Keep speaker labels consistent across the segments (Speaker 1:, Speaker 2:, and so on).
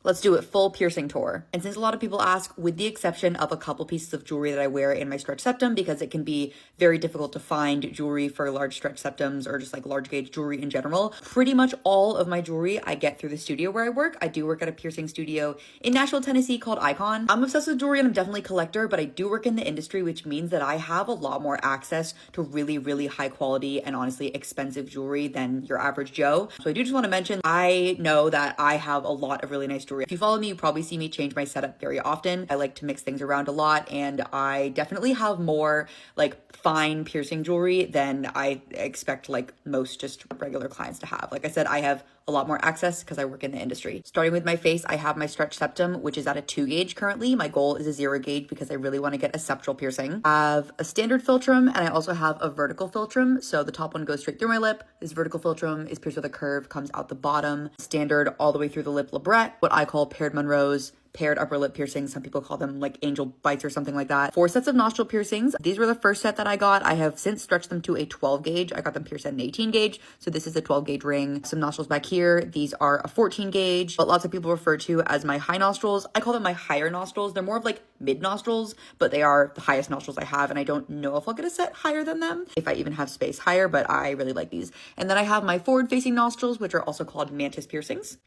Speaker 1: Let's do it, full piercing tour. And since a lot of people ask, with the exception of a couple pieces of jewelry that I wear in my stretch septum, because it can be very difficult to find jewelry for large stretch septums or just like large gauge jewelry in general, pretty much all of my jewelry I get through the studio where I work. I do work at a piercing studio in Nashville, Tennessee called Icon. I'm obsessed with jewelry and I'm definitely a collector, but I do work in the industry, which means that I have a lot more access to really, really high quality and honestly expensive jewelry than your average Joe. So I do just want to mention, I know that I have a lot of really nice jewelry. If you follow me, you probably see me change my setup very often. I like to mix things around a lot, and I definitely have more like fine piercing jewelry than I expect like most just regular clients to have. Like I said, I have a lot more access because I work in the industry. Starting with my face, I have my stretch septum, which is at a 2 gauge currently. My goal is a 0 gauge because I really want to get a septal piercing. I have a standard philtrum and I also have a vertical philtrum. So the top one goes straight through my lip. This vertical philtrum is pierced with a curve, comes out the bottom, standard all the way through the lip labret, what I call paired Monroes, paired upper lip piercings. Some people call them like angel bites or something like that. 4 sets of nostril piercings. These were the first set that I got. I have since stretched them to a 12 gauge. I got them pierced at an 18 gauge. So this is a 12 gauge ring. Some nostrils back here. These are a 14 gauge, but lots of people refer to as my high nostrils. I call them my higher nostrils. They're more of like mid nostrils, but they are the highest nostrils I have. And I don't know if I'll get a set higher than them, if I even have space higher, but I really like these. And then I have my forward facing nostrils, which are also called mantis piercings.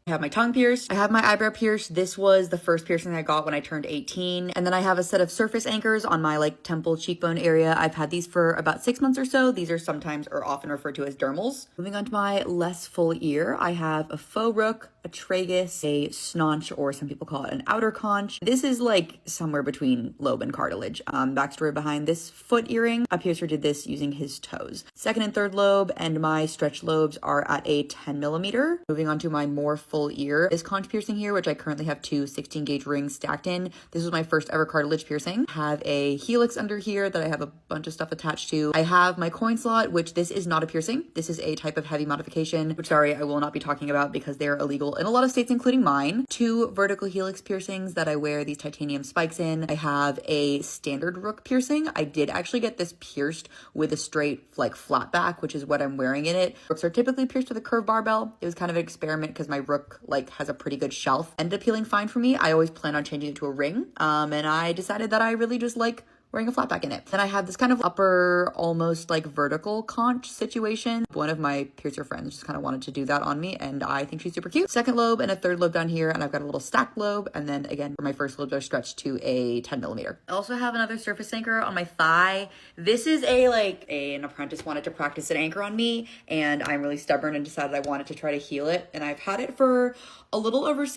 Speaker 1: I have my tongue pierced. I have my eyebrow pierced. This was the first piercing I got when I turned 18. And then I have a set of surface anchors on my like temple cheekbone area. I've had these for about 6 months or so. These are sometimes or often referred to as dermals. Moving on to my less full ear, I have a faux rook, a tragus, a snonch, or some people call it an outer conch. This is like somewhere between lobe and cartilage. Backstory behind this foot earring, a piercer did this using his toes. Second and third lobe and my stretch lobes are at a 10 millimeter. Moving on to my more full ear, this conch piercing here, which I currently have 2 16 gauge rings stacked in. This was my first ever cartilage piercing. I have a helix under here that I have a bunch of stuff attached to. I have my coin slot, which this is not a piercing. This is a type of heavy modification, which sorry, I will not be talking about because they're illegal in a lot of states, including mine. 2 vertical helix piercings that I wear these titanium spikes in. I have a standard rook piercing. I did actually get this pierced with a straight like flat back, which is what I'm wearing in it. Rooks are typically pierced with a curved barbell. It was kind of an experiment because my rook like has a pretty good shelf. Ended up healing fine for me. I always plan on changing it to a ring. And I decided that I really just like wearing a flat back in it. Then I have this kind of upper, almost like vertical conch situation. One of my piercer friends just kind of wanted to do that on me, and I think she's super cute. Second lobe and a third lobe down here, and I've got a little stacked lobe, and then again, for my first lobes are stretched to a 10 millimeter. I also have another surface anchor on my thigh. This is an apprentice wanted to practice an anchor on me, and I'm really stubborn and decided I wanted to try to heal it, and I've had it for a little over